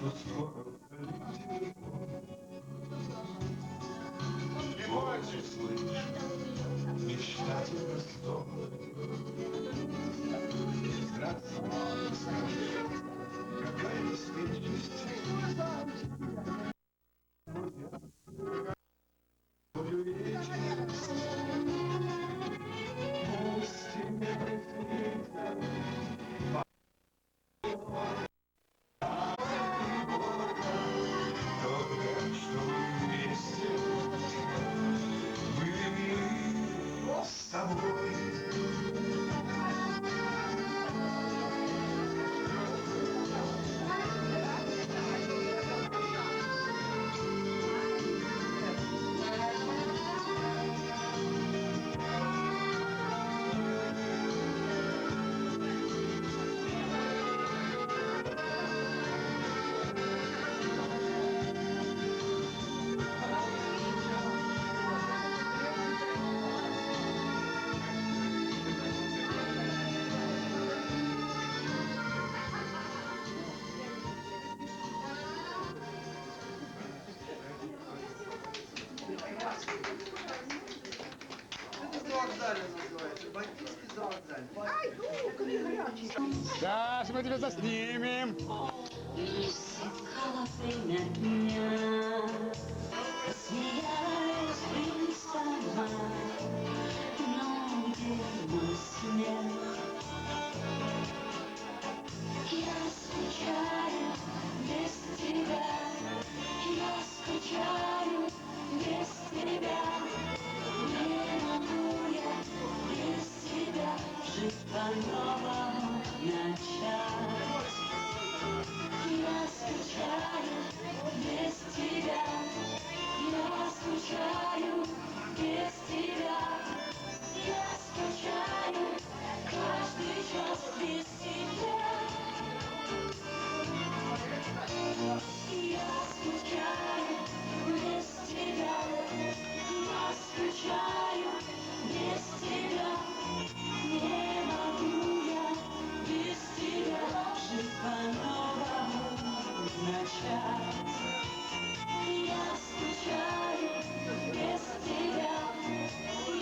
что скоро полетит. Больше слышу мечтательно сон. Прекрасно, скажи, какая беспечность. Твою вечность. Пусть тебе приснится только что вместе были мы с тобой. Сейчас мы тебя заснимем. Искала ты на меня, смеялась ты сама, но где мой смех? Я скучаю без тебя, я скучаю без тебя, не могу я без тебя жить по-новому начать. Я скучаю без тебя, я скучаю без тебя, я скучаю каждый час без тебя. Я скучаю без тебя, я скучаю без тебя, не могу я без тебя жить по-новому начать. Я скучаю без тебя,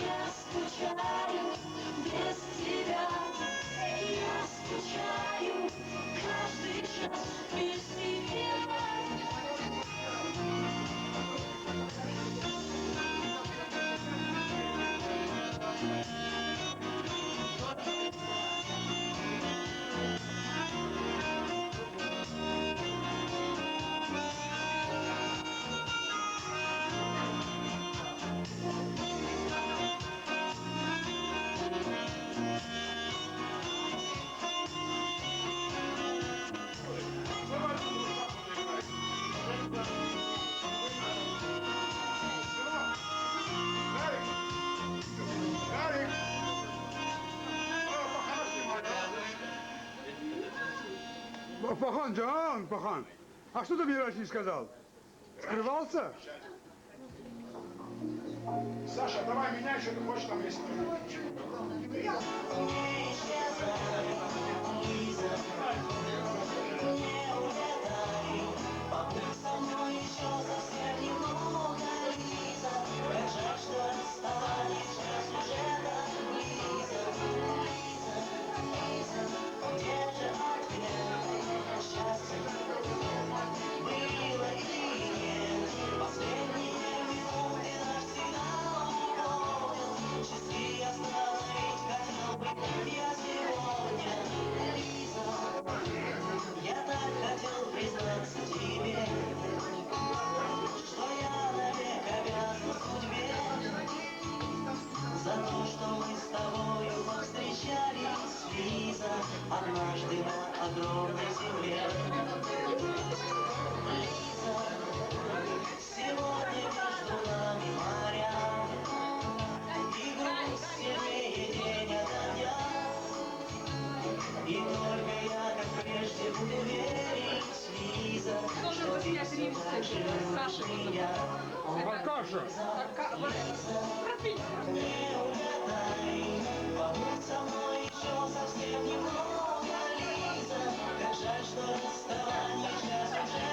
я скучаю без тебя, я скучаю каждый час без тебя. Пахан, Джан, Пахан, а что ты мне раньше не сказал? Скрывался? Саша, давай меняй, что ты хочешь там есть. Побудь со мной еще совсем немного, Лиза. Как жаль, что расстались, час уже так близок. Лиза, Лиза, где же ответ? Счастье было или нет? Последние минуты навсегда уходят. Часы остановить хотел бы я сегодня. Лиза, я так хотел признаться тебе, что я навек обязан судьбе за то, что мы с тобою повстречались, Лиза, однажды на огромной земле. Лиза, сегодня между нами моря, и грусть сильнее день ото дня. И только я, как прежде, буду верить, Лиза, что ты все так же любишь меня. Аркаша! Не угадай, побудь со мной еще совсем немного, Лиза. Как жаль, что расставание час уже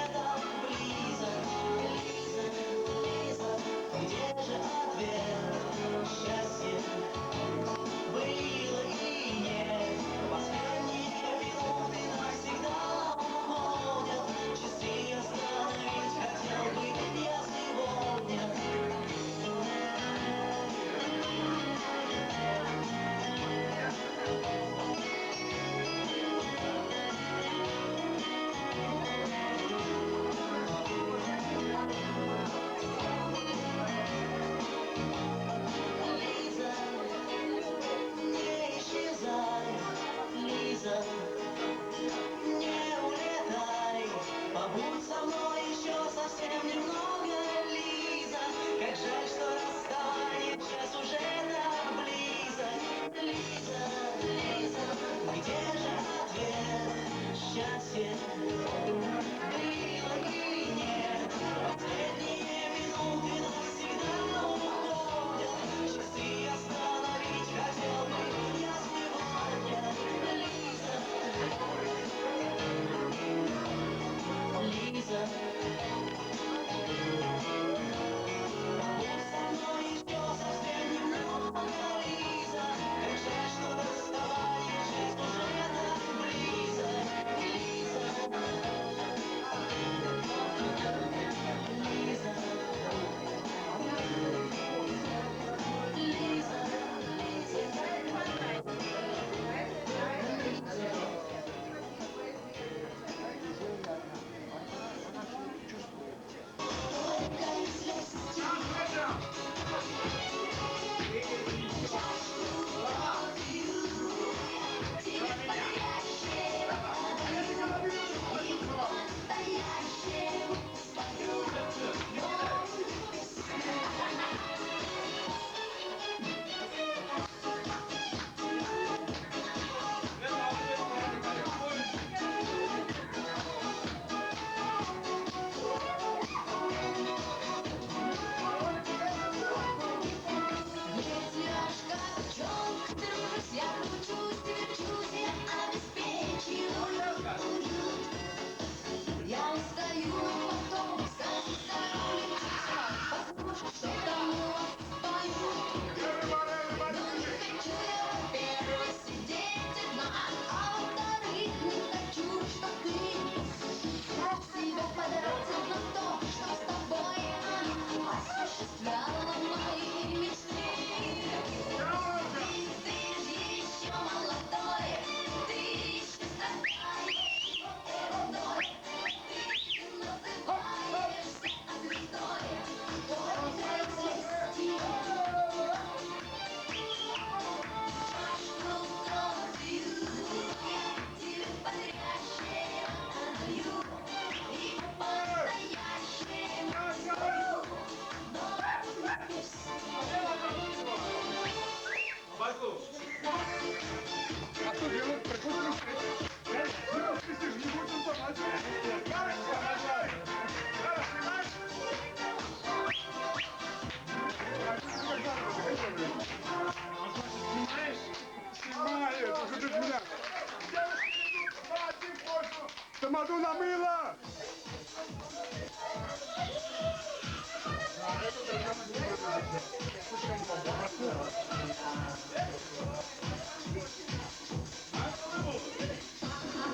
Было!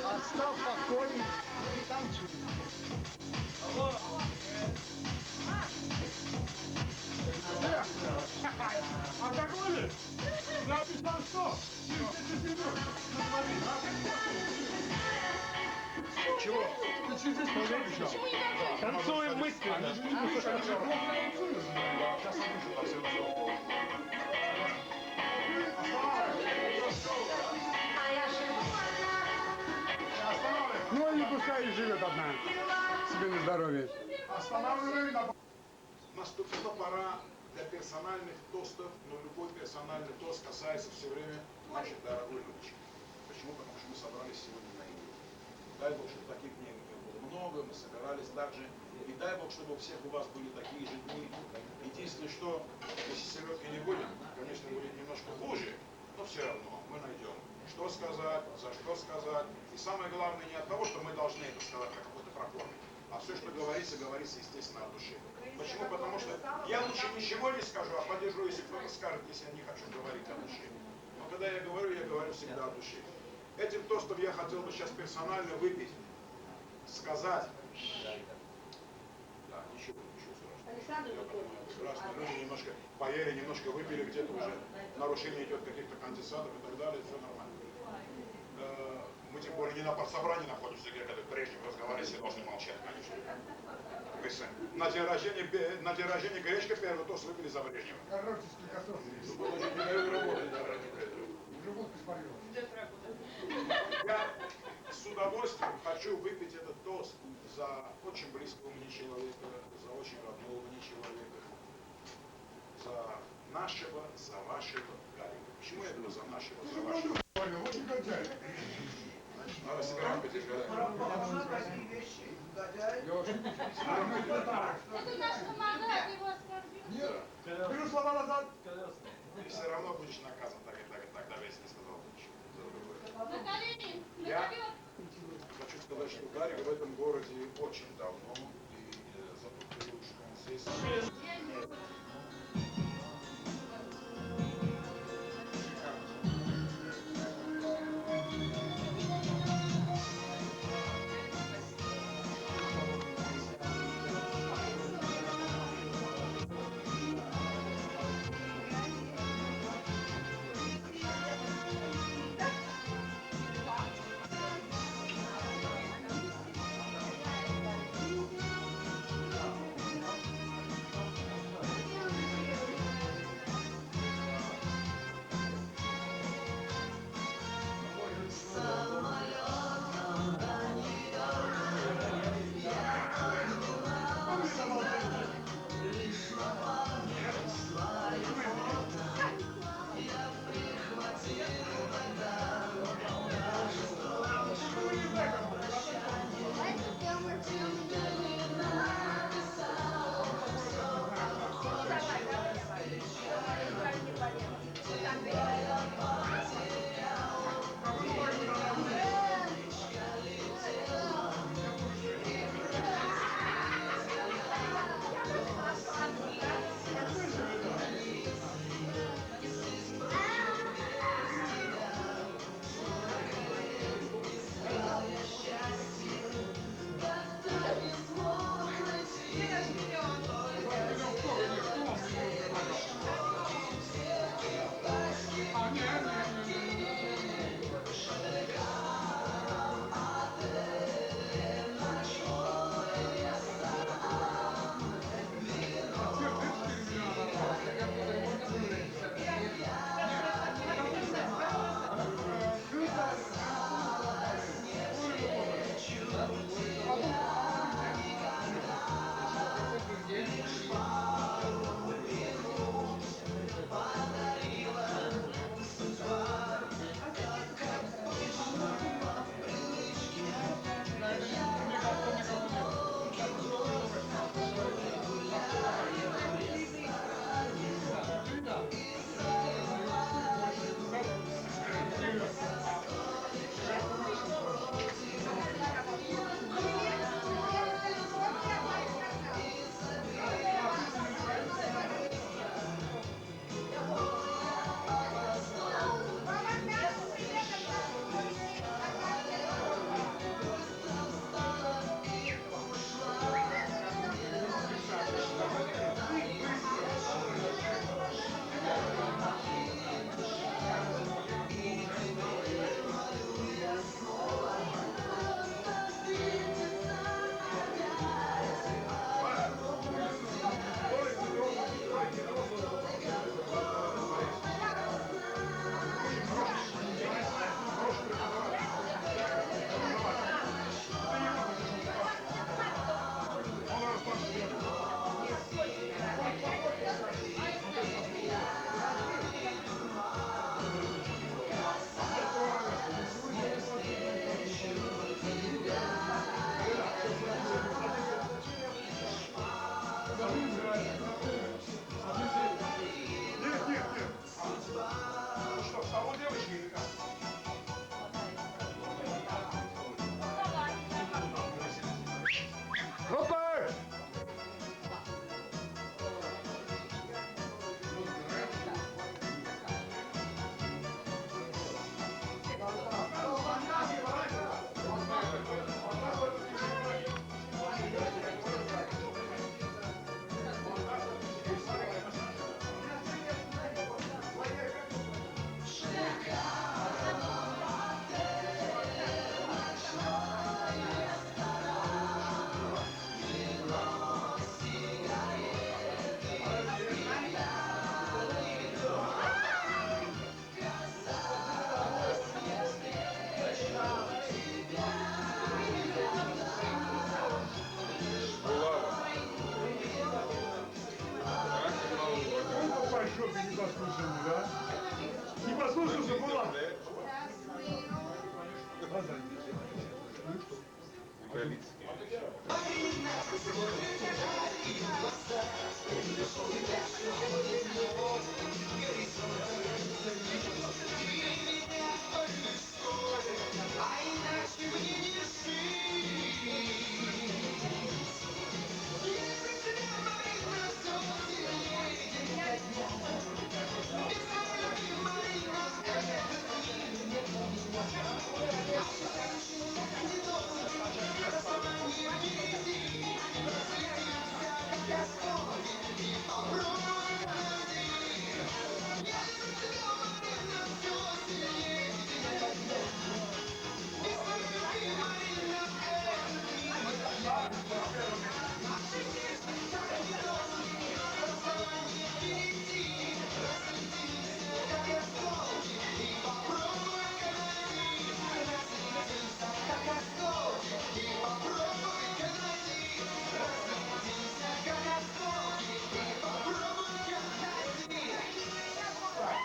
Отстав покой и танцуй. А какой ли? Написал что? Чего? Ты что здесь пришел? Танцуем мысленно. Слушай, они же плохо танцуют. Сейчас напишу по всему столу. Ну и пускай и живет одна. Себе на здоровье. Останавливай на... Наступила пора для персональных тостов, но любой персональный тост касается все время нашей дорогой Любочки. Почему? Потому что мы собрались сегодня на нее. Дай Бог, чтобы таких дней было много, мы собирались также. И дай Бог, чтобы у всех у вас были такие же дни. Единственное, что если селедки не будем, конечно, будет немножко хуже, но все равно мы найдем, что сказать, за что сказать. И самое главное не от того, что мы должны это сказать как какой-то проформе, а все, что говорится, говорится, естественно, от души. Почему? Потому что я лучше ничего не скажу, а поддержу, если кто-то скажет, если я не хочу говорить от души. Но когда я говорю всегда от души. Этим тостом я хотел бы сейчас персонально выпить, сказать. Да, ничего страшного. Красные люди немножко поели, немножко выпили, где-то уже нарушение идет каких-то конденсатов и так далее, все нормально. Мы тем более не на партсобрании находимся, где когда Брежнев разговаривает, все должны молчать, конечно. На день рождения Гречка первый тост выпили за Брежнева. Коробческий косов. Ну, подожди, не даю работать, да, ради Петрова. Живут беспорядок. Я с удовольствием хочу выпить этот тост за очень близкого мне человека, за очень родного мне человека, за нашего, за вашего Гарика. Почему я говорю за нашего, за вашего? Вот негодяй. Надо сыграть по тебе. Это наш помогает, его оскорбил. Нет, беру слова назад. Ты все равно будешь наказан так и так, и так, даже если не сказал ничего. На колени, на Я ковер. хочу сказать, что Гарик в этом городе очень давно, и за тот период, что он здесь...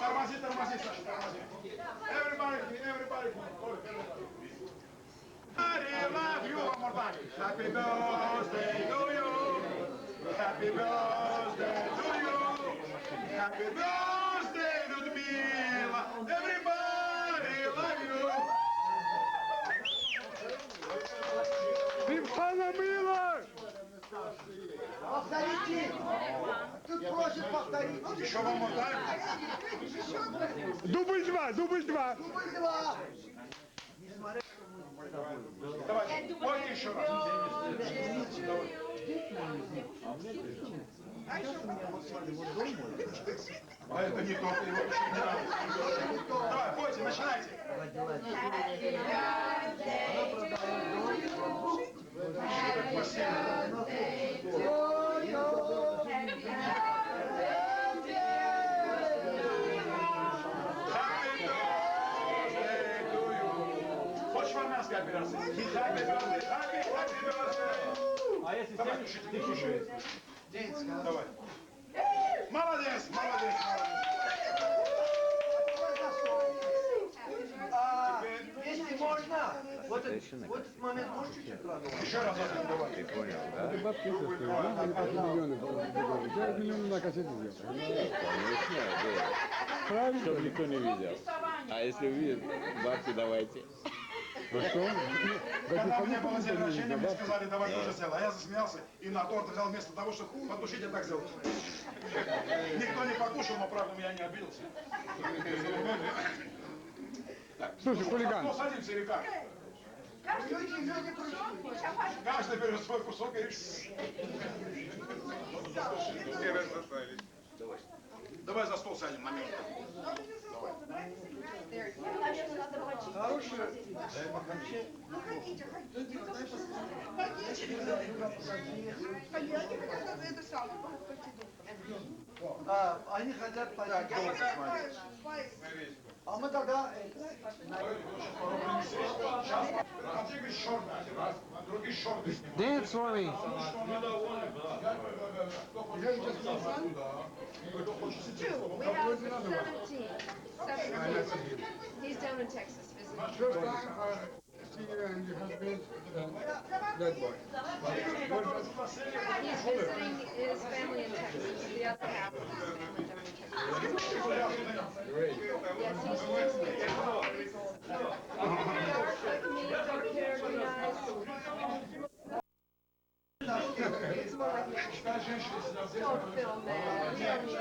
Тормози, тормози, Саша, тормози. Everybody, I love you one more time. Happy birthday to you. Happy birthday to you. Happy birthday, Людмила. Everybody love you. Светлана Мила! Повторите! Тут просят повторить. Еще one more time. Дубль два, дубль два. Дубль два. Давай, пойте еще раз. А это не тот, его еще не надо. Давай, пойте, начинайте. Хочешь в армянской операции? Happy birthday, happy birthday. А если Давай, тише. Давай. Молодец, молодец, молодец. Если можно, вот этот момент можешь чуть-чуть продолжить? Еще раз один, давай. Ты понял, да? Бабки я миллион на кассете сделал. Конечно, да. Правильно? Чтоб никто не видел. А если увидит, бабки давайте. Ну что? Когда у меня было день рождения, мне сказали, давай тоже сделай. А я засмеялся и на торт взял вместо того, чтобы потушить, я так сделал. Никто не покушал, но правда я не обиделся. Слушай, хулиган. Ну, садимся или как? Каждый берет свой кусок и... Давай за стол сядем на минуту. Они хотят пойти дома смотреть. А мы тогда... Dance for me. We have 17. He's down in Texas visiting. First time see you and your husband, that boy. He's visiting his family in Texas. The other half is down in Texas. Yes, he's visiting. Meals are very nice. It's more like don't film that. Tell me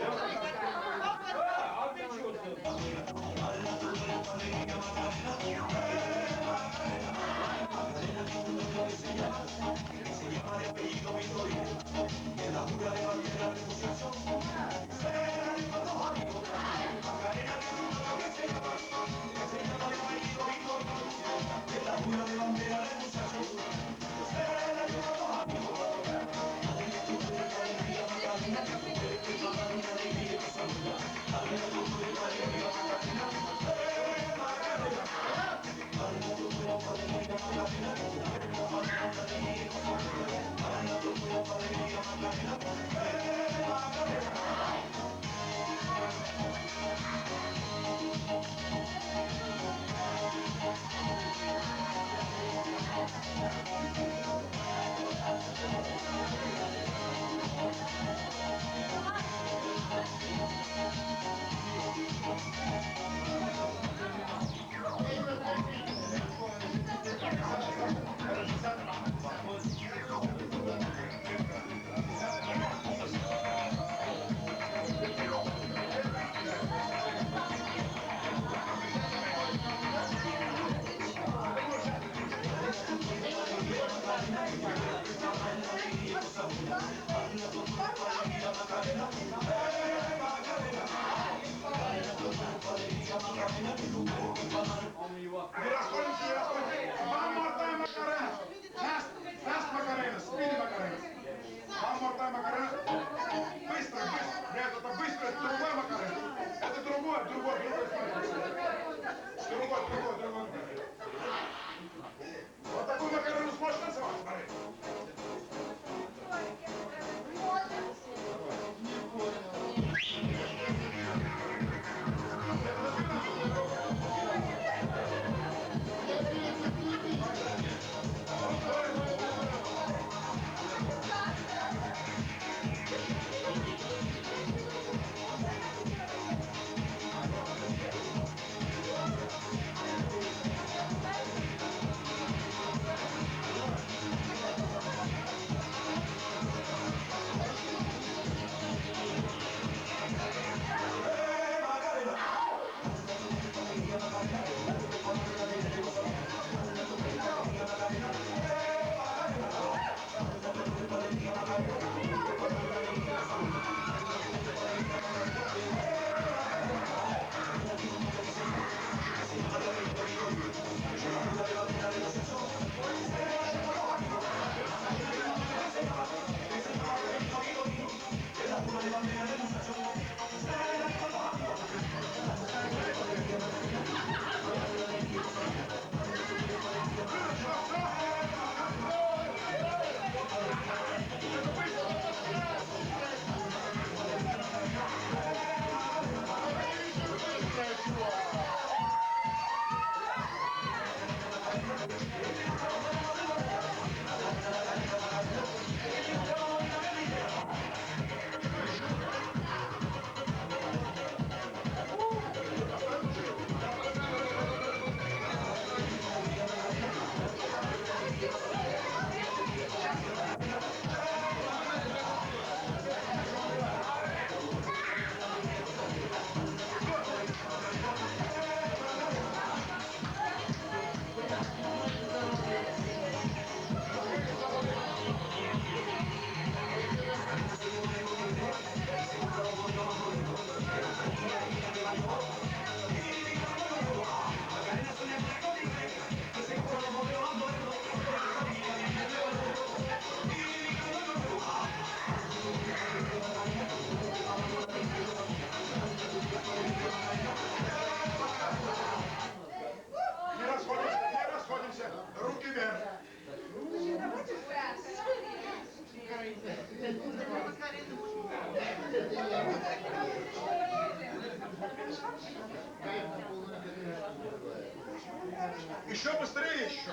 Еще быстрее еще.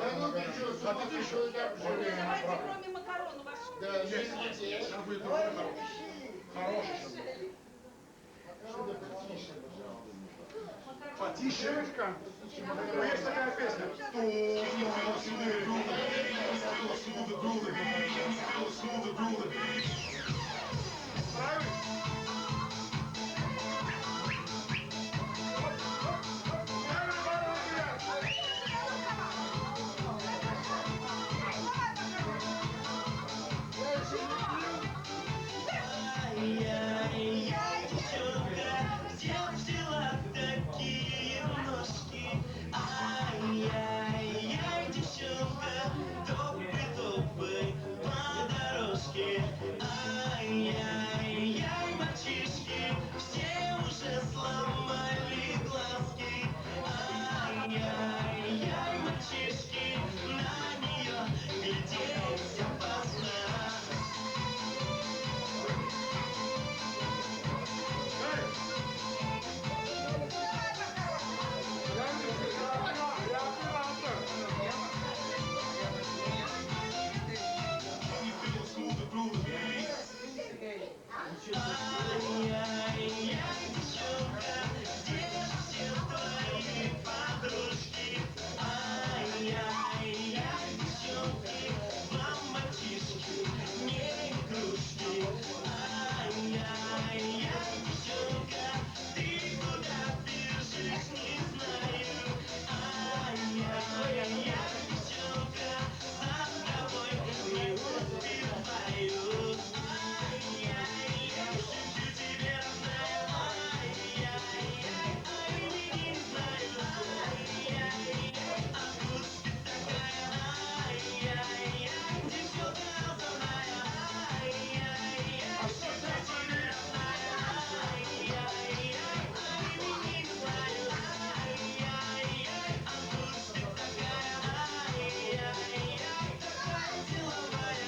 Отойди еще. Давайте кроме макарон у вас. Сейчас будет другой хороший. Хороший сейчас будет. Потише. Ну, есть такая песня. Правильно? Ай-яй-яй, девчонка, где взяла такие ножки? Ай-яй-яй, девчонка, топай-топай по дорожке. Ай-яй-яй, мальчишки, все уже сломали глазки. Ай-яй-яй, мальчишки, на нее глядеть опасно. Ай-яй-яй, девчонка, где все твои подружки? Ай-яй-яй, девчонки, вам мальчишки не игрушки. Ай-яй-яй, девчонка, ты куда бежишь, не знаю. Ай-яй-яй, девчонка, за тобой не успеваю. Ай-яй-яй, шепчу тебе, родная. Ай-яй-яй, ай, не знаю. Ай-яй-яй, откуда ты такая? Ай-яй-яй, девчонка озорная. Ай-яй-яй, шепчу тебе, родная. Ай-яй-яй, ай, не знаю. Ай-яй-яй, откуда ты такая? Ай-яй-яй, такая деловая.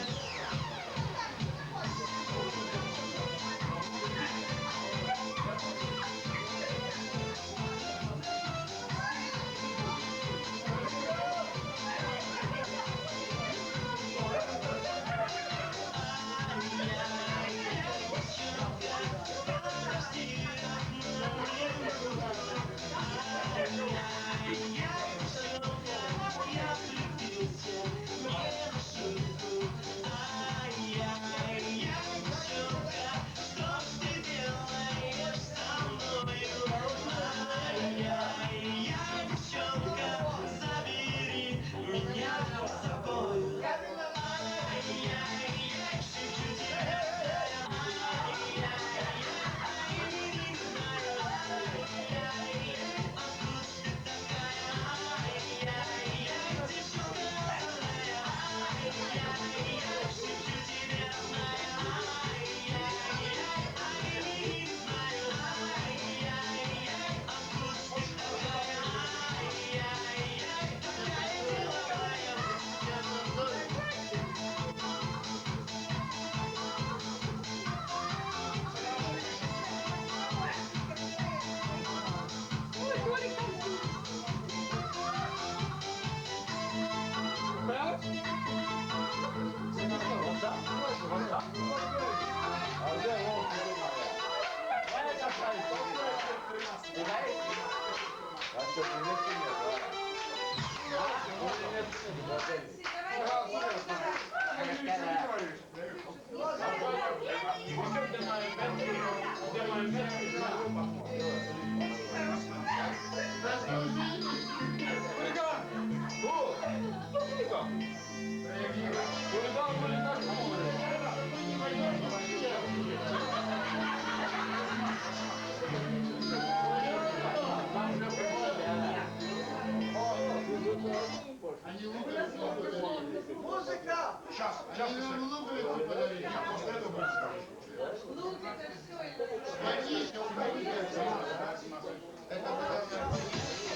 Забери меня с собой. Ай-яй-яй, шепчу тебе, Музыка! Сейчас, я после этого буду ставить. Это все.